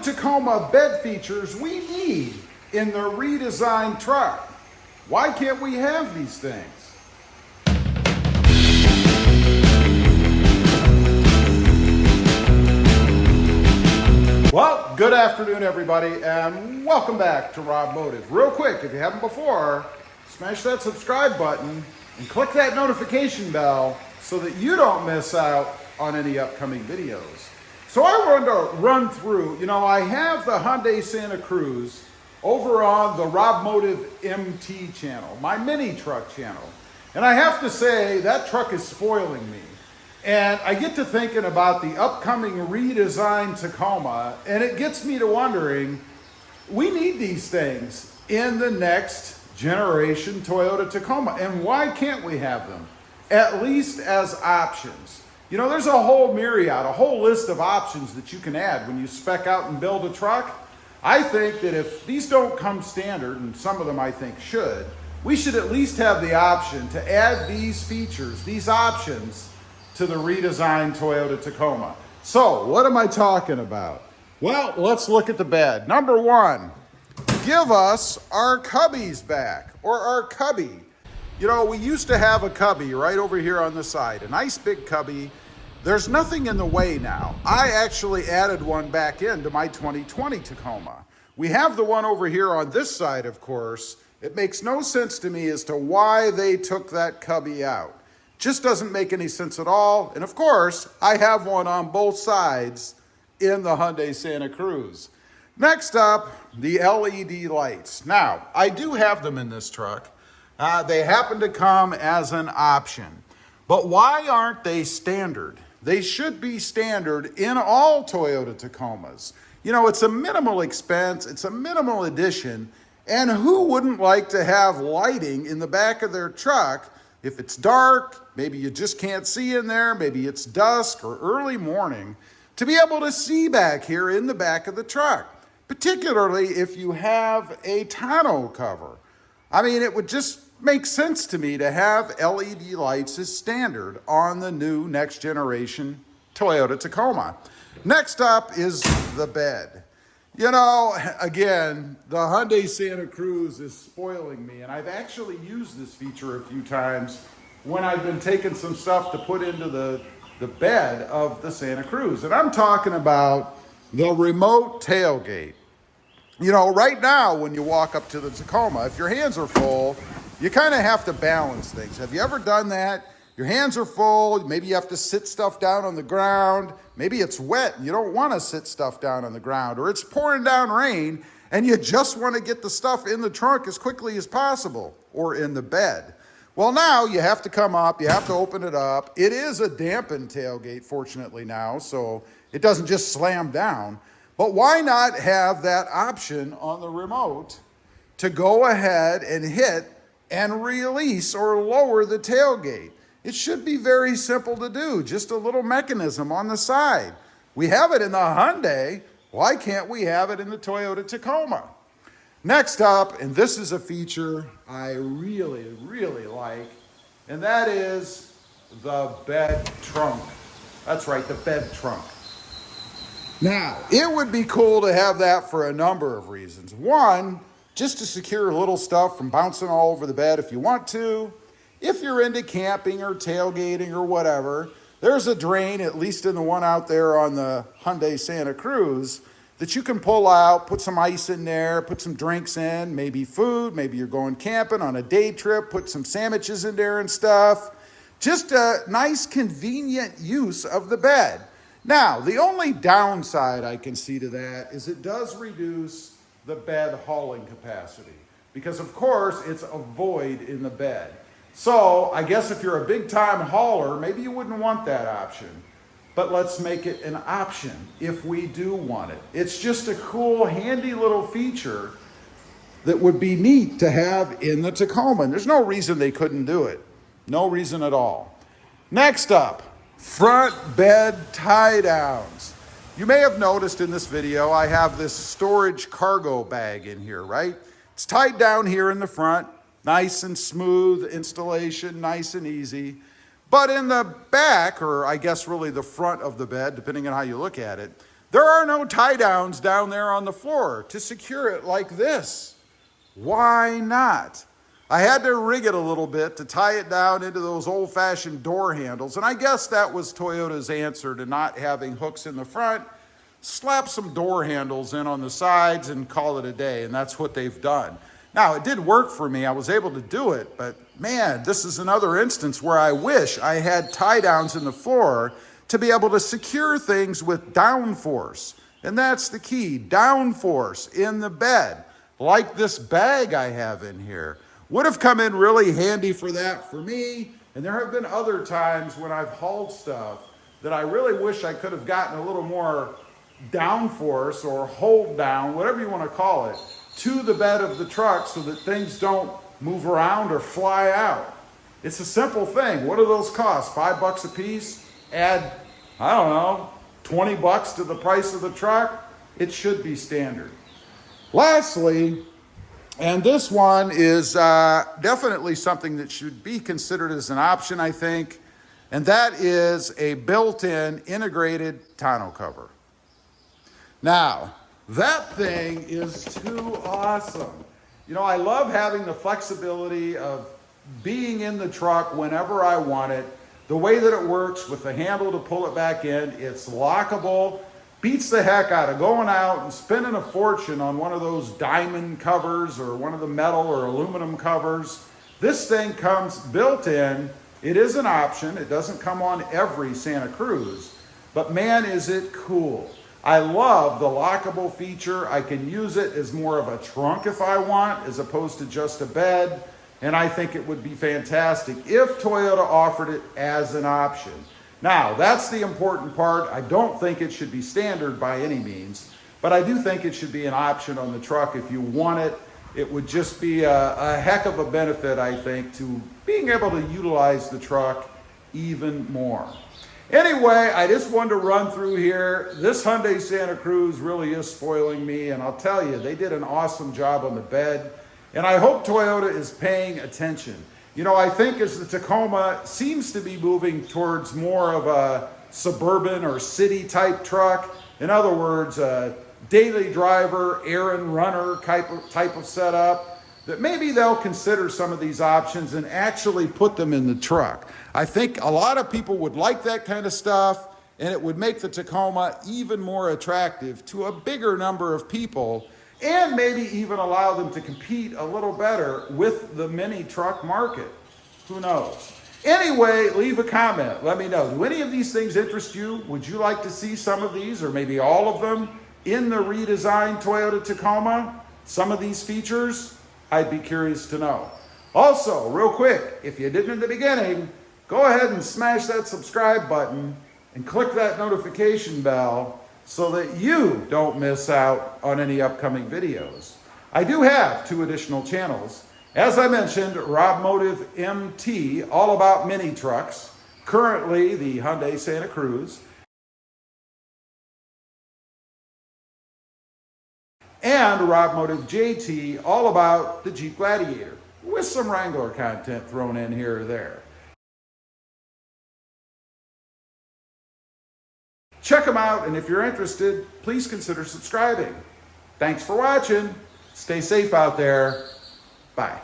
Tacoma bed features we need in the redesigned truck. Why can't we have these things? Well, good afternoon, everybody, and welcome back to Robmotive. Real quick, if you haven't before, smash that subscribe button and click that notification bell so that you don't miss out on any upcoming videos. So I wanted to run through, I have the Hyundai Santa Cruz over on the Robmotive MT channel, my mini truck channel. And I have to say, that truck is spoiling me. And I get to thinking about the upcoming redesigned Tacoma, and it gets me to wondering, we need these things in the next generation Toyota Tacoma, and why can't we have them, at least as options? There's a whole myriad, a whole list of options that you can add when you spec out and build a truck. I think that if these don't come standard, and some of them I think should, we should at least have the option to add these features, these options, to the redesigned Toyota Tacoma. So, what am I talking about? Well, let's look at the bed. Number one, give us our cubbies back, or our cubby. We used to have a cubby right over here on the side, a nice big cubby. There's nothing in the way now. I actually added one back into my 2020 Tacoma. We have the one over here on this side, of course. It makes no sense to me as to why they took that cubby out. Just doesn't make any sense at all. And of course, I have one on both sides in the Hyundai Santa Cruz. Next up, the LED lights. Now, I do have them in this truck. They happen to come as an option. But why aren't they standard? They should be standard in all Toyota Tacomas. It's a minimal expense, it's a minimal addition, and who wouldn't like to have lighting in the back of their truck if it's dark, maybe you just can't see in there, maybe it's dusk or early morning, to be able to see back here in the back of the truck, particularly if you have a tonneau cover. I mean, it would just make sense to me to have LED lights as standard on the new next generation Toyota Tacoma. Next up is the bed. Again, the Hyundai Santa Cruz is spoiling me, and I've actually used this feature a few times when I've been taking some stuff to put into the bed of the Santa Cruz. And I'm talking about the remote tailgate. Right now when you walk up to the Tacoma, if your hands are full, you kind of have to balance things. Have you ever done that? Your hands are full, maybe you have to sit stuff down on the ground, maybe it's wet and you don't want to sit stuff down on the ground, or it's pouring down rain and you just want to get the stuff in the trunk as quickly as possible, or in the bed. Well, now you have to come up, you have to open it up. It is a dampened tailgate, fortunately now, so it doesn't just slam down. But why not have that option on the remote to go ahead and hit and release or lower the tailgate? It should be very simple to do, just a little mechanism on the side. We have it in the Hyundai, why can't we have it in the Toyota Tacoma? Next up, and this is a feature I really, really like, and that is the bed trunk. That's right, the bed trunk. Now, it would be cool to have that for a number of reasons. One, just to secure little stuff from bouncing all over the bed if you want to. If you're into camping or tailgating or whatever, there's a drain, at least in the one out there on the Hyundai Santa Cruz, that you can pull out, put some ice in there, put some drinks in, maybe food, maybe you're going camping on a day trip, put some sandwiches in there and stuff. Just a nice, convenient use of the bed. Now, the only downside I can see to that is it does reduce the bed hauling capacity, because of course it's a void in the bed. So I guess if you're a big time hauler, maybe you wouldn't want that option, but let's make it an option if we do want it. It's just a cool, handy little feature that would be neat to have in the Tacoma. And there's no reason they couldn't do it. No reason at all. Next up, front bed tie downs. You may have noticed in this video, I have this storage cargo bag in here, right? It's tied down here in the front. Nice and smooth installation, nice and easy. But in the back, or I guess really the front of the bed, depending on how you look at it, There are no tie downs down there on the floor to secure it like this. Why not? I had to rig it a little bit to tie it down into those old-fashioned door handles, and I guess that was Toyota's answer to not having hooks in the front. Slap some door handles in on the sides and call it a day, and that's what they've done. Now, it did work for me. I was able to do it, but man, this is another instance where I wish I had tie downs in the floor to be able to secure things with downforce. And that's the key, downforce in the bed, like this bag I have in here. Would have come in really handy for that for me. And there have been other times when I've hauled stuff that I really wish I could have gotten a little more downforce or hold down, whatever you want to call it, to the bed of the truck so that things don't move around or fly out. It's a simple thing. What do those cost? $5 a piece? Add, I don't know, $20 to the price of the truck? It should be standard. Lastly, and this one is definitely something that should be considered as an option, I think, and that is a built-in integrated tonneau cover. Now, that thing is too awesome. You know, I love having the flexibility of being in the truck whenever I want it. The way that it works with the handle to pull it back in, it's lockable. Beats the heck out of going out and spending a fortune on one of those diamond covers or one of the metal or aluminum covers. This thing comes built in. It is an option. It doesn't come on every Santa Cruz, but man, is it cool. I love the lockable feature. I can use it as more of a trunk if I want, as opposed to just a bed. And I think it would be fantastic if Toyota offered it as an option. Now, that's the important part. I don't think it should be standard by any means, but I do think it should be an option on the truck if you want it. It would just be a heck of a benefit, I think, to being able to utilize the truck even more. Anyway, I just wanted to run through here. This Hyundai Santa Cruz really is spoiling me, and I'll tell you, they did an awesome job on the bed, and I hope Toyota is paying attention. You know, I think as the Tacoma seems to be moving towards more of a suburban or city type truck, in other words, a daily driver, errand runner type of setup, that maybe they'll consider some of these options and actually put them in the truck. I think a lot of people would like that kind of stuff, and it would make the Tacoma even more attractive to a bigger number of people, and maybe even allow them to compete a little better with the mini truck market. Who knows? Anyway, leave a comment. Let me know. Do any of these things interest you? Would you like to see some of these, or maybe all of them, in the redesigned Toyota Tacoma? Some of these features? I'd be curious to know. Also, real quick, if you didn't in the beginning, go ahead and smash that subscribe button and click that notification bell so that you don't miss out on any upcoming videos. I do have 2 additional channels. As I mentioned, Robmotive MT, all about mini trucks. Currently, the Hyundai Santa Cruz. And Robmotive JT, all about the Jeep Gladiator, with some Wrangler content thrown in here or there. Check them out, and if you're interested, please consider subscribing. Thanks for watching. Stay safe out there. Bye.